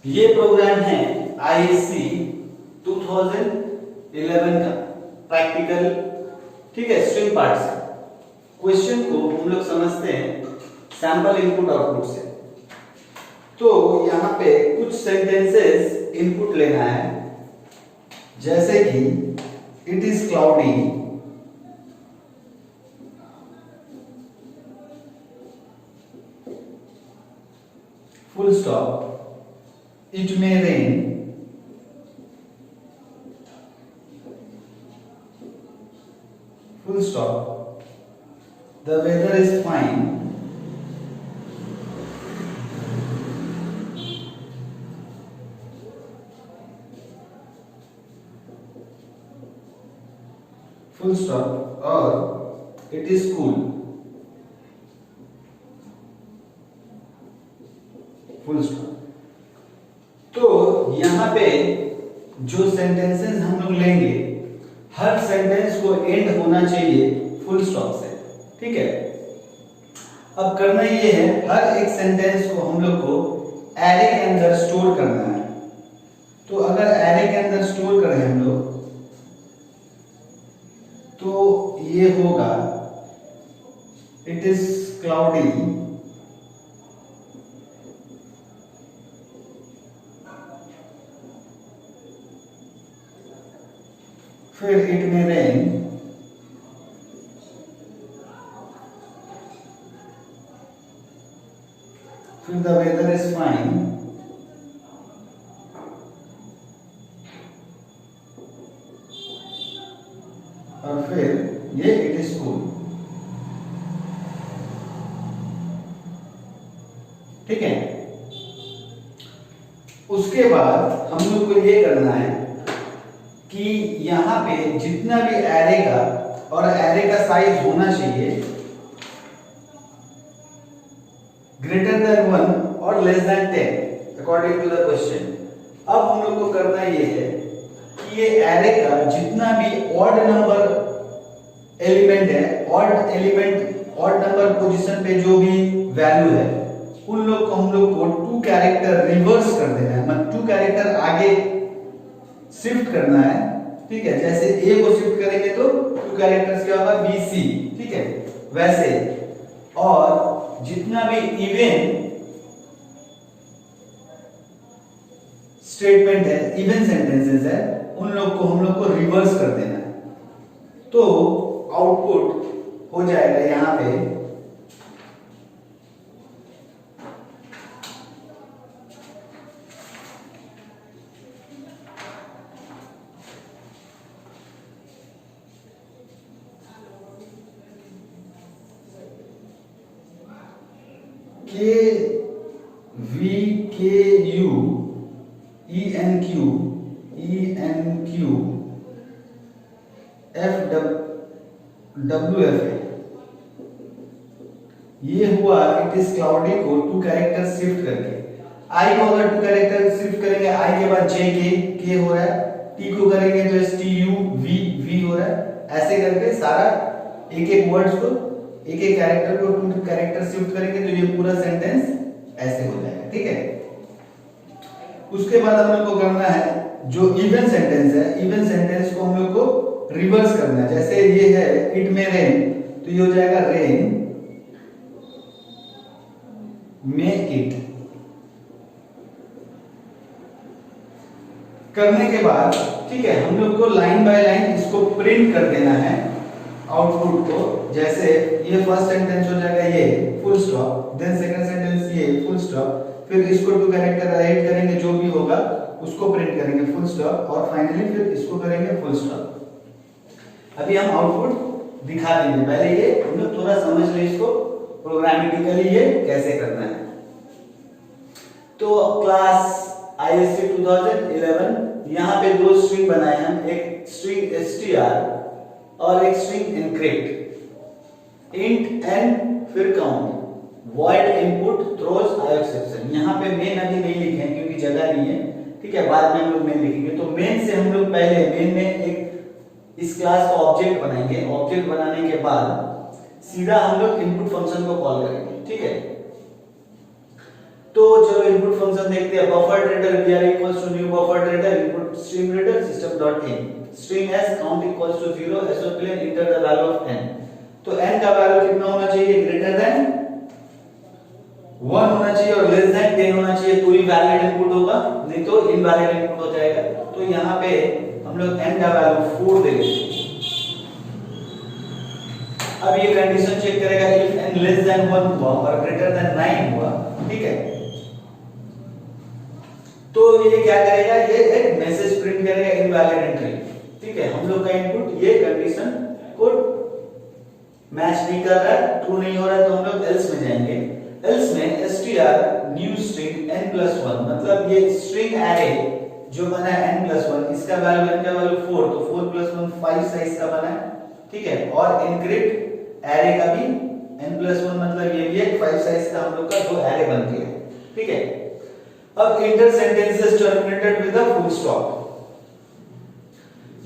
ये प्रोग्राम है आईएससी 2011 का प्रैक्टिकल, ठीक है, स्ट्रिंग पार्ट से। क्वेश्चन को हम लोग समझते हैं सैंपल इनपुट आउटपुट से। तो यहाँ पे कुछ सेंटेंसेस इनपुट लेना है, जैसे कि it is cloudy, full stop, it may rain, full stop, the weather is fine, full stop, or it is cool, full stop। तो यहाँ पे जो सेंटेंसेस हम लोग लेंगे, हर सेंटेंस को एंड होना चाहिए फुल स्टॉप से, ठीक है। अब करना ये है, हर एक सेंटेंस को हम लोग को एरे के अंदर स्टोर करना है। तो अगर एरे के अंदर स्टोर करें हम लोग, तो ये होगा इट इज क्लाउडी, फिर इट में रेन, फिर द वेदर इज फाइन, और फिर ये इट इज कूल, ठीक है। उसके बाद हम लोग को ये करना है कि यहाँ पे जितना भी एरे का और एरे का साइज होना चाहिए ग्रेटर देन 1 और less than 10 according to the question. अब हम लोग को करना ये है कि ये एरे का जितना भी ऑड नंबर एलिमेंट है, ऑड नंबर पोजीशन पे जो भी वैल्यू है, उन लोग को हम लोग को 2 कैरेक्टर रिवर्स कर देना है, मतलब 2 कैरेक्टर आगे शिफ्ट करना है, ठीक है। जैसे ए को शिफ्ट करेंगे तो 2 कैरेक्टर्स क्या होगा, बी सी, ठीक है, वैसे। और जितना भी इवन स्टेटमेंट है, इवन सेंटेंसेस है, उन लोग को हम लोग को रिवर्स कर देना है। तो आउटपुट हो जाएगा यहां पे VKU ENQ FWF। ये हुआ इट इज क्लाउडी को 2 कैरेक्टर शिफ्ट करके। आई को अगर 2 कैरेक्टर शिफ्ट करेंगे, आई के बाद के हो रहा है, टी को करेंगे तो STU V हो रहा है। ऐसे करके सारा एक वर्ड्स को, एक कैरेक्टर को 2 कैरेक्टर शिफ्ट करेंगे तो ये पूरा सेंटेंस ऐसे हो जाएगा, ठीक है। उसके बाद हम लोग को करना है जो इवन सेंटेंस है, इवन सेंटेंस को हम लोग को रिवर्स करना है। जैसे ये है इट में रेन, तो ये हो जाएगा रेन मे इट। करने के बाद, ठीक है, हम लोग को लाइन बाय लाइन इसको प्रिंट कर देना है आउटपुट को। जैसे ये फर्स्ट सेंटेंस हो जाएगा ये full stop, then second sentence ये फुल स्टॉप, फिर इसको 2 कैरेक्टर ऐड करेंगे, जो भी होगा उसको प्रिंट करेंगे फुल स्टॉप, और फाइनली फिर इसको करेंगे फुल स्टॉप। अभी हम आउटपुट दिखा देंगे, पहले ये हम लोग थोड़ा समझ ले इसको प्रोग्रामेटिकली ये कैसे करना है। तो क्लास आईएससी 2011, यहाँ पे 2 स्ट्रिंग बनाए हैं, एक स्ट्रिंग str और एक स्ट्रिंग encrypt, int n फिर count, void input throws exception। यहाँ पे मेन अभी नहीं लिखे हैं क्योंकि जगह नहीं है, ठीक है, बाद में हम लोग मेन लिखेंगे। तो मेन से हम लोग पहले मेन में एक इस क्लास का ऑब्जेक्ट बनाएंगे, ऑब्जेक्ट बनाने के बाद सीधा हम लोग इनपुट फंक्शन को कॉल करेंगे, ठीक है। तो चलो इनपुट फंक्शन देखते हैं। Buffer reader br equals to new buffer reader input stream reader system dot in string s count equals to 0 so please enter the value of n। तो n का वैल्यू कितना होना चाहिए? ग्रेटर देन 1 होना चाहिए और लेस देन 10 होना चाहिए, तो ही वैलिड इनपुट होगा, नहीं तो इनवैलिड इनपुट हो जाएगा। तो यहाँ पे हम लोग n का वैल्यू 4 दे देंगे। अब ये कंडीशन चेक करेगा इफ n लेस देन 1 हुआ और ग्रेटर देन 9 हुआ, ठीक है, तो ये क्या करेगा? ये एक मैसेज प्रिंट करेगा इनवैलिड एंट्री, ठीक है। हम लोग का इनपुट ये कंडीशन को मैच नहीं कर रहा है, ट्रू नहीं हो रहा है, तो हम लोग एल्स में जाएंगे। एल्स में str न्यू स्ट्रिंग n+1 मतलब ये स्ट्रिंग एरे जो बना है n+1 इसका वैल्यू n का वैल्यू 4 तो 4 + 1 5 साइज का बना है, ठीक है। और एनक्रिप्ट एरे का भी n+1 मतलब ये भी एक 5 साइज का हम लोग का दो एरे बन गया, ठीक है। अब inter sentences terminated with a full stop.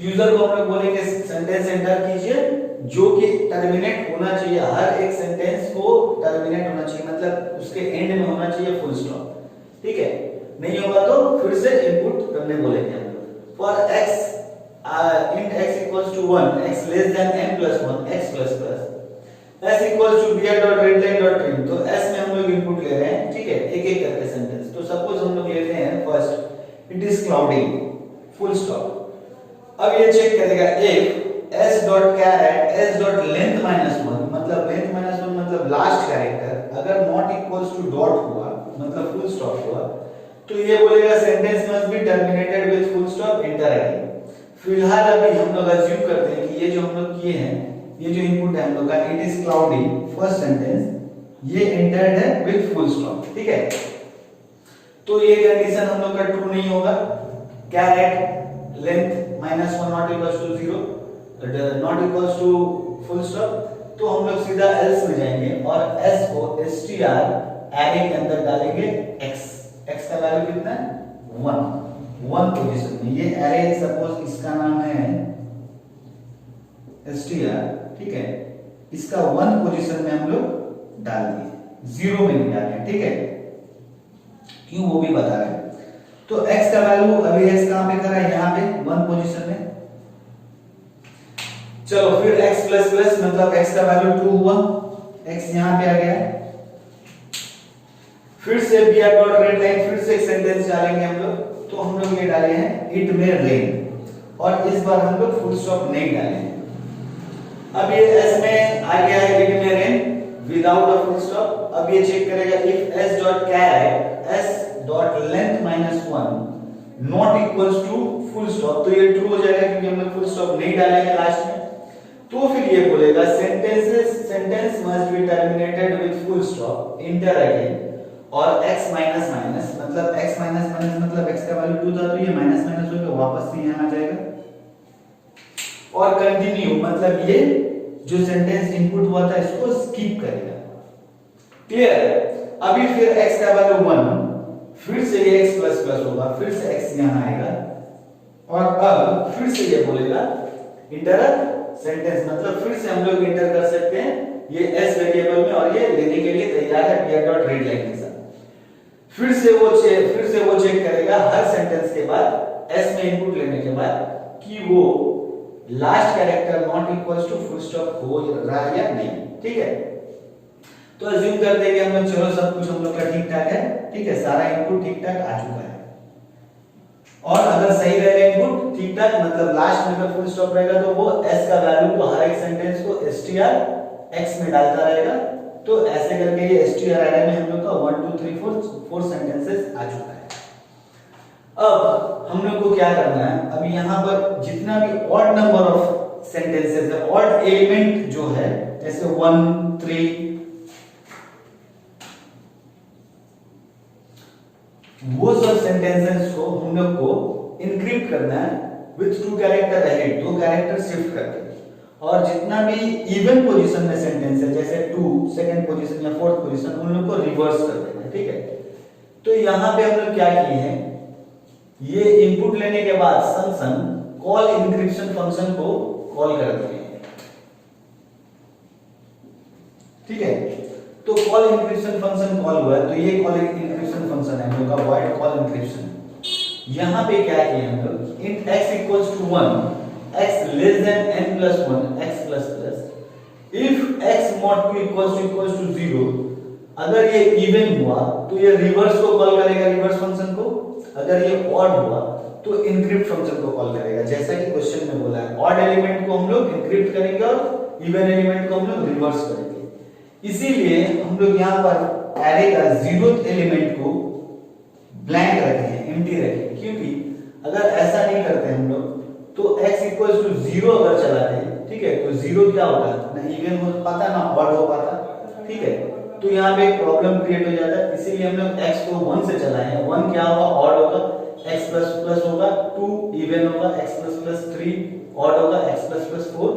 User को हम लोग बोलेंगे सेंटेंस एंटर कीजिए जो कि टर्मिनेट होना चाहिए, हर एक सेंटेंस को टर्मिनेट होना चाहिए मतलब उसके एंड में होना चाहिए फुल स्टॉप, ठीक है। नहीं होगा तो फिर से इनपुट करने बोलेंगे हम लोग। For x int x equals to 1 x less than n+1 x plus plus s equals to br.readline.trim। तो s में हम लोग इनपुट ले रहे हैं, ठीक है, एक एक करके सेंटेंस। तो सपोज हम लोग लेते हैं first it is cloudy full stop. अब ये चेक करेगा if s.char s.length -1 मतलब length -1 मतलब लास्ट कैरेक्टर अगर नॉट इक्वल्स टू डॉट हुआ मतलब फुल स्टॉप हुआ तो ये बोलेगा sentence must be terminated with full stop inter again. फिलहाल अभी हम लोग अज्यूम करते हैं कि ये जो हम लोग किए हैं, ये जो इनपुट है हम लोग का it is cloudy first sentence ये एंटर्ड है विद फुल स्टॉप, ठीक है। तो ये कंडीशन हम लोग का ट्रू नहीं होगा। Char at length -1 not equals to 0 not equals to full stop, तो हम लोग सीधा एल्स में जाएंगे और s को str एरे के अंदर डालेंगे x का वैल्यू कितना है? 1 पोजीशन में। ये एरे सपोज इसका नाम है str, ठीक है, इसका 1 पोजीशन में हम लोग डाल दिए, 0 में नहीं डाले, ठीक है, क्यों वो भी बता रहे हैं। तो x का वैल्यू अभी x कहां पे करा है? यहां पे 1 पोजीशन में। चलो फिर x प्लस प्लस मतलब x का वैल्यू 2 हुआ, x यहां पे आ गया। फिर से br.readline फिर से एक सेंटेंस डालेंगे हम लोग, तो हम लोग ये डाले हैं इट मे रेन और इस बार हम लोग फुल स्टॉप नहीं डाले हैं। अब ये s में आ गया है it may rain without a full stop. अब ये चेक करेगा इफ s.char s.length -1 not equals to full stop, तो ये ट्रू हो जाएगा क्योंकि हम लोग फुल स्टॉप नहीं डालेंगे लास्ट में। तो फिर ये बोलेगा sentence must be terminated with full stop inter again और x माइनस माइनस मतलब x माइनस माइनस मतलब x का वैल्यू 2 था तो ये माइनस माइनस होकर वापस से यहां आ जाएगा और कंटिन्यू मतलब ये जो सेंटेंस इनपुट हुआ था इसको स्किप करेगा। क्लियर? अभी फिर x का वैल्यू 1 फिर से ये x प्लस प्लस होगा, फिर से x यहां आएगा और अब फिर से ये बोलेगा इंटर सेंटेंस मतलब फिर से हम लोग इंटर कर सकते हैं ये s वेरिएबल में और ये लेने के लिए तैयार है br.readline के साथ। फिर से वो चेक करेगा हर सेंटेंस के बाद s में इनपुट लेने के बाद कि वो last character not equals to full stop हो रहा है या नहीं, ठीक है। तो अज्यूम करते हैं कि हम लोग चलो सब कुछ हम लोग का ठीक ठाक है, ठीक है, सारा इनपुट ठीक ठाक आ चुका है और अगर सही रहेगा इनपुट ठीक ठाक मतलब लास्ट में अगर फुल स्टॉप रहेगा तो वो s का वैल्यू को हर एक सेंटेंस को str x में डालता रहेगा। तो ऐसे करके ये str एरे में हम लोग का 1 2 3 4 सेंटेंसेस आ चुका है। अब हम लोग को क्या करना है, अभी यहां पर जितना भी ऑड नंबर ऑफ सेंटेंसेस है, ऑड एलिमेंट जो है जैसे 1 3 वो सब सेंटेंसेस को हम लोग को इनक्रिप्ट करना है with 2 character ahead, 2 character shift करके, और जितना भी इवन पोजीशन में सेंटेंस है जैसे 2 सेकंड पोजीशन या फोर्थ पोजीशन उन लोग को रिवर्स कर देना है, ठीक है। तो यहां पे हम लोग क्या किए हैं, ये इनपुट लेने के बाद फंक्शन कॉल इंक्रिप्शन फंक्शन को कॉल कर दिए हैं, ठीक है। तो कॉल इंक्रिप्शन फंक्शन कॉल हुआ है तो ये कॉल इंक्रिप्शन है हम लोग का void call encryption। यहाँ पे क्या किया हम लोग, int x equals to 1, x less than n plus 1, x plus plus, if x mod 2 equals to 0, अगर ये इवन हुआ तो ये रिवर्स को कॉल करेगा, रिवर्स फंक्शन को। अगर ये ऑड हुआ तो इनक्रिप्ट फंक्शन को कॉल करेगा, जैसा कि क्वेश्चन में बोला है। ऑड एलिमेंट को हम लोग इनक्रिप्ट करेंगे और इवन एलिमेंट को हम लोग रिवर्स करेंगे। इसीलिए हम लोग यहाँ पर एरे का 0th एलिमेंट को ब्लैंक रखे हैं, एम्प्टी रखे हैं, क्योंकि अगर ऐसा नहीं करते हम लोग तो x इक्वल्स टू 0 अगर चलाते हैं, ठीक है, तो 0 क्या होता, ना इवन हो पाता ना ऑड हो पाता, ठीक है। तो यहाँ पे एक प्रॉब्लम क्रिएट हो जाता है, इसीलिए हम लोग x को 1 से चलाए हैं। 1 क्या होगा, ऑड होगा, x प्लस प्लस होगा, 2 इवन होगा, x प्लस प्लस 3 ऑड होगा, x प्लस प्लस 4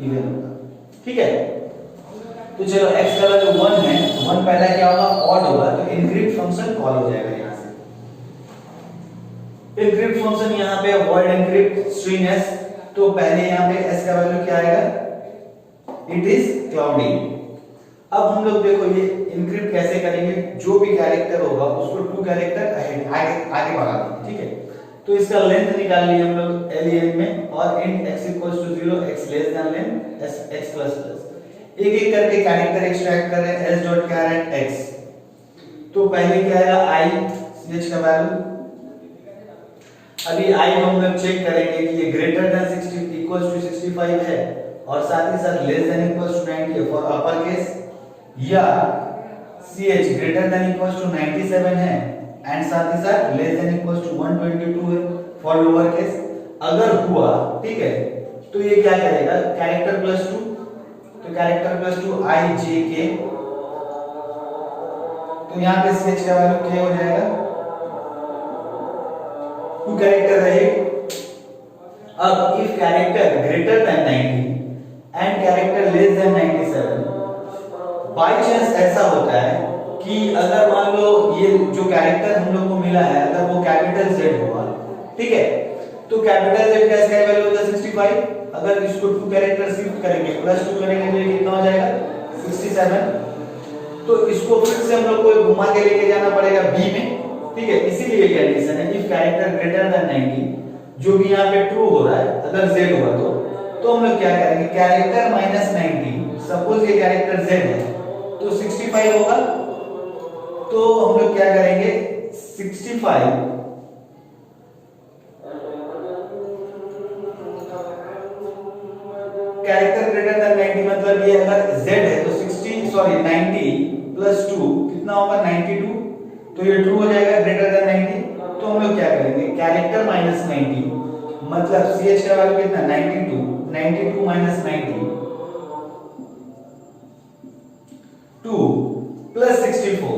इवन होगा, ठीक है। तो चलो x का वैल्यू 1 है, 1 पहला क्या होगा, ऑड होगा, तो इनक्रिप्ट फंक्शन कॉल हो जाएगा यहाँ से। इनक्रिप्ट फंक्शन यहाँ पे void encrypt string s, तो पहले यहाँ पे s का वैल्यू क्या आएगा, इट इज क्लाउडी। अब हम लोग देखो ये इनक्रिप्ट कैसे करेंगे, जो भी कैरेक्टर होगा उसको 2 कैरेक्टर आगे बढ़ा देंगे, ठीक है। तो इसका लेंथ निकाल लिए हम लोग len में, और int x equals to 0, x less than len x plus plus, एक एक करके कैरेक्टर एक्सट्रैक्ट कर रहे हैं, s डॉट कैरेट x। तो पहले क्या आएगा i ch का वैल्यू, अभी i को हम लोग चेक करेंगे कि ये ग्रेटर देन 60 इक्वल्स टू 65 है, और साथ ही साथ less than equals to 90 for upper case, या ch greater than equals to 97 है, एंड साथ ही साथ लेस देन इक्वल्स टू 122 है फॉर लोअर केस। अगर हुआ, ठीक है, तो ये क्या करेगा, कैरेक्टर प्लस 2, तो character plus 2 i j k, तो यहाँ पे ch का वैल्यू k हो जाएगा, 2 कैरेक्टर रहे। अब if character greater than 90 and character less than 97, by chance ऐसा होता है कि अगर मान लो ये जो कैरेक्टर हम लोग को मिला है अगर वो कैपिटल Z हुआ, ठीक है, तो कैपिटल Z का इसका वैल्यू होगा 65। अगर इसको 2 कैरेक्टर शिफ्ट करेंगे, प्लस 2 करेंगे तो ये कितना हो जाएगा, 67। तो इसको फिर से हम लोग को घुमा के लेके जाना पड़ेगा b में, ठीक है। इसीलिए कंडीशन है इफ कैरेक्टर ग्रेटर देन 90, जो भी यहाँ पे ट्रू हो रहा है, अगर Z हुआ तो हम लोग क्या करेंगे, कैरेक्टर माइनस 90, सपोज ये कैरेक्टर Z है तो 65 होगा, तो हम लोग क्या करेंगे, 65 कैरेक्टर ग्रेटर देन 90, मतलब ये अगर Z है तो 90 प्लस 2 कितना होगा, 92, तो ये ट्रू हो जाएगा ग्रेटर देन 90। तो हम लोग क्या करेंगे, कैरेक्टर माइनस 90, मतलब ch का वैल्यू कितना, 92 माइनस 90, 2 प्लस 64,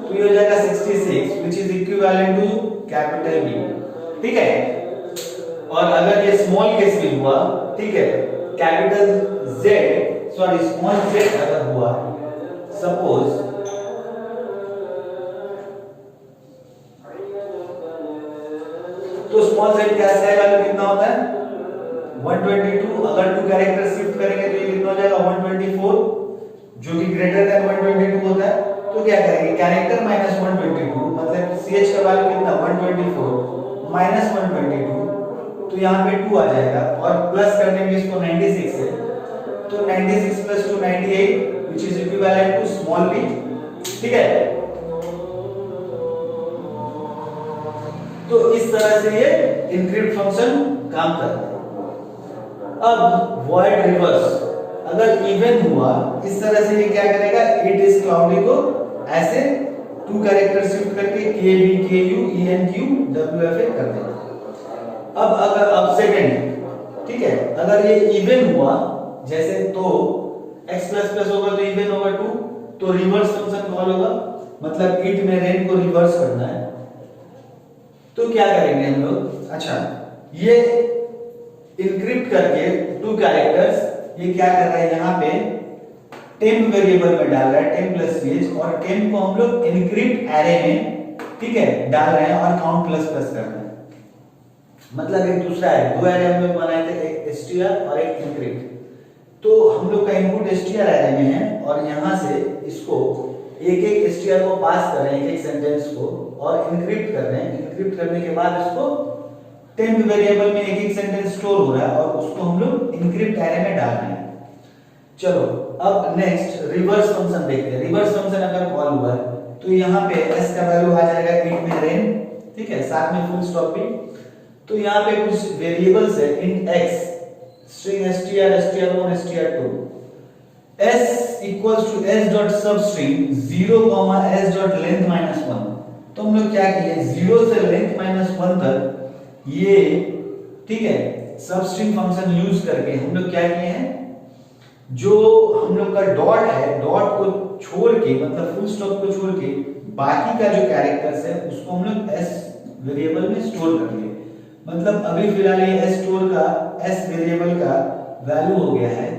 तो ये हो जाएगा 66, which is equivalent to capital B, ठीक है। और अगर ये स्मॉल केस में हुआ, ठीक है, कैपिटल स्मॉल z अगर हुआ, सपोज तो स्मॉल z का वैल्यू कितना होता है, 122। अगर 2 कैरेक्टर शिफ्ट करेंगे तो ये कितना हो जाएगा, 124, जो कि ग्रेटर देन 122 होता है। तो क्या करेंगे, कैरेक्टर माइनस 122, मतलब ch का वैल्यू कितना, 124 माइनस 122, तो यहाँ पे 2 आ जाएगा, और प्लस कर देंगे इसको 96 से, तो 96 plus 2 98, which is equivalent to small b, ठीक है। तो इस तरह से ये इनक्रिप्ट फंक्शन काम करता है। अब void reverse, अगर इवन हुआ इस तरह से ये क्या करेगा, इट इज क्लाउडी को ऐसे 2 कैरेक्टर शिफ्ट करके k b k u e n q w f a कर देगा। अब सेकंड, ठीक है, अगर ये इवन हुआ जैसे, तो x प्लस प्लस होगा तो इवन होगा 2, तो रिवर्स फंक्शन कॉल होगा, मतलब इट में रेन को रिवर्स करना है। तो क्या करेंगे हम लोग, अच्छा ये इनक्रिप्ट करके 2 कैरेक्टर्स, ये क्या कर रहा है यहाँ पे टेम्प वेरिएबल में डाल रहा है, टेम्प प्लस ch, और टेम्प को हम लोग इनक्रिप्ट एरे में, ठीक है, डाल रहे हैं और काउंट प्लस प्लस कर रहे हैं। मतलब एक दूसरा है, 2 एरे हम लोग बनाए थे, एक str और एक इनक्रिप्ट। तो हम लोग का इनपुट str एरे में है और यहाँ से इसको एक एक str को पास कर रहे हैं, एक एक सेंटेंस को, और इनक्रिप्ट कर रहे हैं। इनक्रिप्ट करने के बाद इसको टेम्प वेरिएबल में एक एक सेंटेंस स्टोर हो रहा है और उसको हम लोग इनक्रिप्ट एरे में डाल रहे हैं। चलो अब नेक्स्ट रिवर्स फंक्शन देखते हैं। रिवर्स फंक्शन अगर कॉल हुआ है तो यहाँ पे s का वैल्यू आ जाएगा int में रेन, ठीक है, साथ में फुल स्टॉप भी। तो यहाँ पे कुछ वेरिएबल्स है int x, string str, str1, str2, s equals to s dot substring 0, s dot length minus 1। तो हम लोग क्या किए, 0 से लेंथ माइनस 1 तक ये, ठीक है, सबस्ट्रिंग फंक्शन यूज करके हम लोग क्या किए हैं, जो हम लोग का डॉट है, डॉट को छोड़ के, मतलब फुल स्टॉप को छोड़ के बाकी का जो कैरेक्टर्स है उसको हम लोग s वेरिएबल में स्टोर कर लिए। मतलब अभी फिलहाल ये s स्टोर का, s वेरिएबल का वैल्यू हो गया है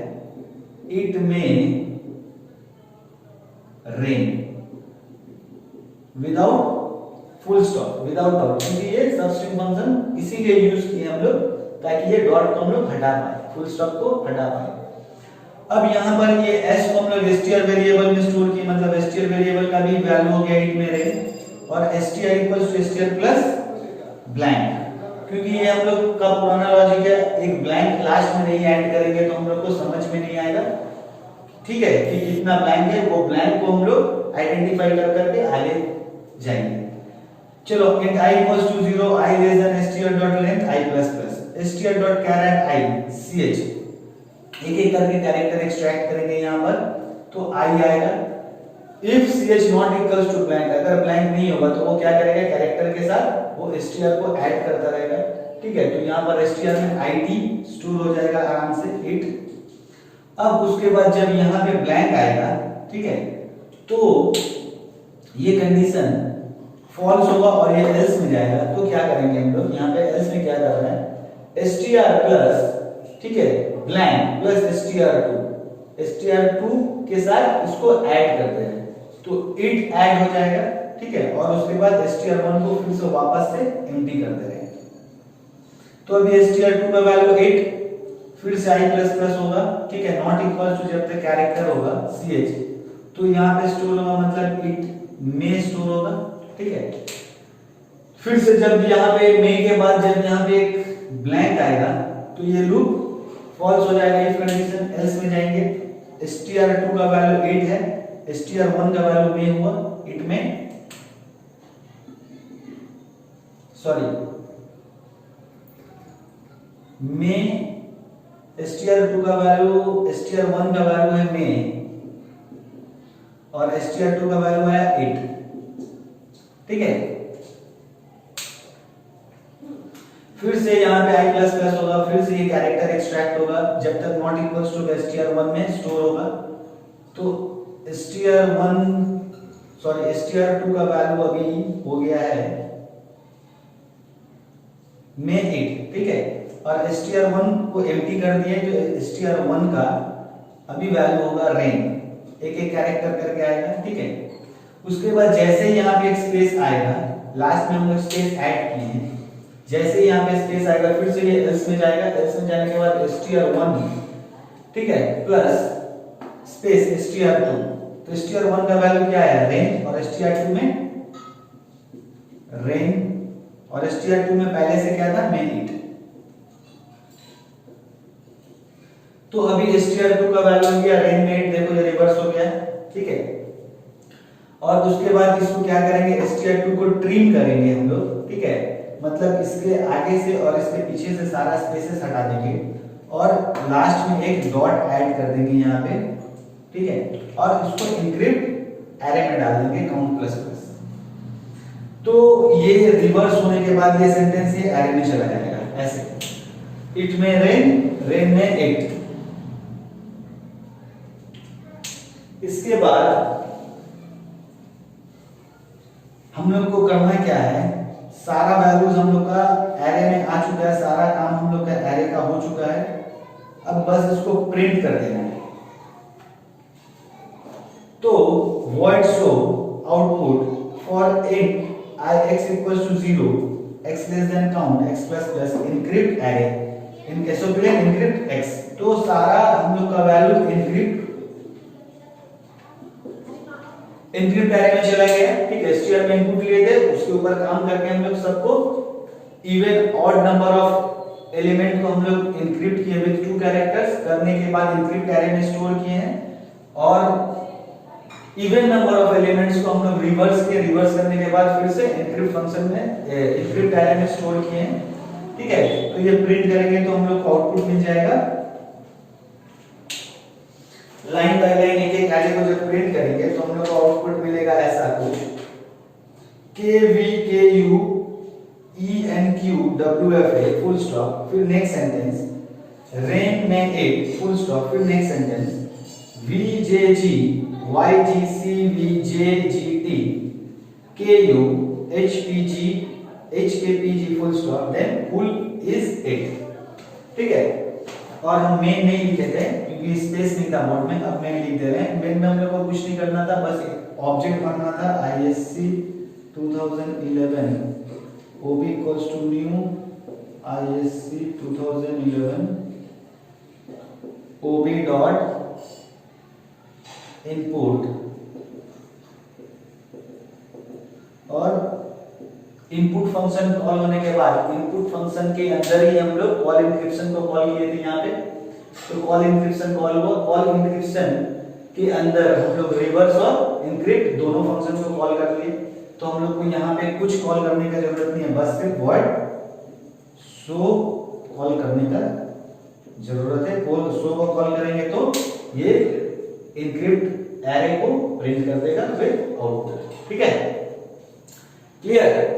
इट में rain without full stop, without dot, क्योंकि ये सबस्ट्रिंग फंक्शन इसीलिए यूज किए हम लोग ताकि ये डॉट को हम लोग हटा पाए, फुल स्टॉप को हटा पाए। अब यहाँ पर ये s को हम लोग str वेरिएबल में स्टोर किए, मतलब str वेरिएबल का भी वैल्यू हो गया int में रेन, और str equals to str plus blank, क्योंकि ये हम लोग का पुराना लॉजिक है, एक ब्लैंक लास्ट में नहीं ऐड करेंगे तो हम लोग को समझ में नहीं आएगा, ठीक है, कि कितना ब्लैंक है, वो ब्लैंक को हम लोग आइडेंटिफाई कर करके आगे जाएंगे। चलो int I equals to 0, I less than str dot length I plus plus, str dot char I ch, एक एक करके कैरेक्टर एक्सट्रैक्ट करेंगे यहाँ पर, तो I आएगा। if ch not equals to blank, अगर ब्लैंक नहीं होगा तो वो क्या करेगा, कैरेक्टर के साथ वो str को ऐड करता रहेगा, ठीक है। तो यहाँ पर str में it स्टोर हो जाएगा आराम से, it। अब उसके बाद जब यहाँ पे ब्लैंक आएगा, ठीक है, तो ये कंडीशन फॉल्स होगा और ये एल्स में जाएगा, तो क्या करेंगे हम लोग, यहाँ पे एल्स में क्या कर रहे हैं, str प्लस, ठीक है, ब्लैंक प्लस str2 के साथ इसको ऐड करते हैं, तो it ऐड हो जाएगा, ठीक है, और उसके बाद str1 को फिर से वापस से एम्प्टी कर दे रहे हैं। तो अभी str2 का वैल्यू 8, फिर से i प्लस प्लस होगा, ठीक है, नॉट इक्वल टू जब तक कैरेक्टर होगा ch, तो यहाँ पे स्टोर होगा, मतलब it में स्टोर होगा, ठीक है। फिर से जब यहाँ पे मे के बाद जब यहाँ पे एक ब्लैंक आएगा तो ये लूप फॉल्स हो जाएगा, इफ कंडीशन, एल्स में जाएंगे। str2 का वैल्यू 8 है, str1 का वैल्यू में हुआ, इट में, सॉरी, में str2 का वैल्यू, str1 का वैल्यू है में, और str2 का वैल्यू है 8, ठीक है। फिर से यहाँ पे i प्लस प्लस होगा, फिर से ये कैरेक्टर एक्सट्रैक्ट होगा जब तक नॉट इक्वल्स टू str1 में स्टोर होगा, तो str2 का वैल्यू अभी हो गया है में 8, ठीक है, और str1 को एम्प्टी कर दिए, तो str1 का अभी वैल्यू होगा रेन, एक एक कैरेक्टर करके आएगा, ठीक है। उसके बाद जैसे यहाँ पे एक स्पेस आएगा, लास्ट में हम लोग स्पेस ऐड किए हैं, जैसे ही यहाँ पे स्पेस आएगा फिर से ये एल्स में जाएगा, एल्स में जाने के बाद str1, ठीक है, प्लस स्पेस str2, तो str1 का वैल्यू क्या है, रेन, और str2 में रेन, और str2 में पहले से क्या था, में 8। तो अभी str2 का वैल्यू हो गया रेन में 8, देखो ये रिवर्स हो गया, ठीक है। और उसके बाद इसको क्या करेंगे, str2 को ट्रिम करेंगे हम लोग, ठीक है, मतलब इसके आगे से और इसके पीछे से सारा स्पेसेस हटा देंगे, और लास्ट में एक डॉट ऐड कर देंगे यहाँ पे, ठीक है, और इसको इनक्रिप्ट एरे में डाल देंगे काउंट प्लस प्लस। तो ये रिवर्स होने के बाद ये सेंटेंस ये एरे में चला जाएगा ऐसे, इट में रेन, रेन में 8। इसके बाद हम लोग को करना क्या है, सारा वैल्यूज हम लोग का एरे में आ चुका है, सारा काम हम लोग का एरे का हो चुका है, अब बस इसको प्रिंट कर देना है। तो void show output for int I x equals to 0, x less than count, x plus plus encrypt array, in case of encrypt x, तो सारा हम लोग का वैल्यू इनक्रिप्ट एरे में चला गया, ठीक है। str में इनपुट लिए थे, उसके ऊपर काम करके हम लोग सबको even odd number of element को हम लोग इनक्रिप्ट किए विद 2 कैरेक्टर्स, करने के बाद इनक्रिप्ट एरे में स्टोर किए हैं, और इवन नंबर ऑफ एलिमेंट्स को हम लोग रिवर्स किए, रिवर्स करने के बाद फिर से इनक्रिप्ट फंक्शन में इनक्रिप्ट एरे में स्टोर किए हैं, ठीक है। तो ये प्रिंट करेंगे तो हम लोग को आउटपुट मिल जाएगा। लाइन बाय लाइन एक एक एरे को जब प्रिंट करेंगे तो हम लोग को आउटपुट मिलेगा ऐसा कुछ, k v k u e n q w f a full stop, फिर नेक्स्ट सेंटेंस, रेन में 8 फुल स्टॉप, फिर next sentence, v j g y g c v j g t k u h p g h k p g full stop, then full is 8, ठीक है। और हम main नहीं लिखे थे क्योंकि स्पेस नहीं था बोर्ड में, अब मेन लिख दे रहे हैं। मेन में हम लोग को कुछ नहीं करना था, बस एक ऑब्जेक्ट बनना था, ISC 2011 OB equals to new ISC 2011 OB dot input, और इनपुट फंक्शन कॉल होने के बाद इनपुट फंक्शन के अंदर ही हम लोग कॉल इंक्रिप्शन को कॉल किए थे यहाँ पे, तो कॉल इंक्रिप्शन कॉल हुआ। कॉल इंक्रिप्शन के अंदर हम लोग रिवर्स और इंक्रिप्ट दोनों फंक्शन को कॉल कर लिए, तो हम लोग को यहाँ पे कुछ कॉल करने की जरूरत नहीं है, बस सिर्फ वॉइड शो कॉल करने का जरूरत है। शो को कॉल करेंगे तो ये इंक्रिप्ट एरे को प्रिंट कर देगा विद आउटपुट, ठीक है, क्लियर।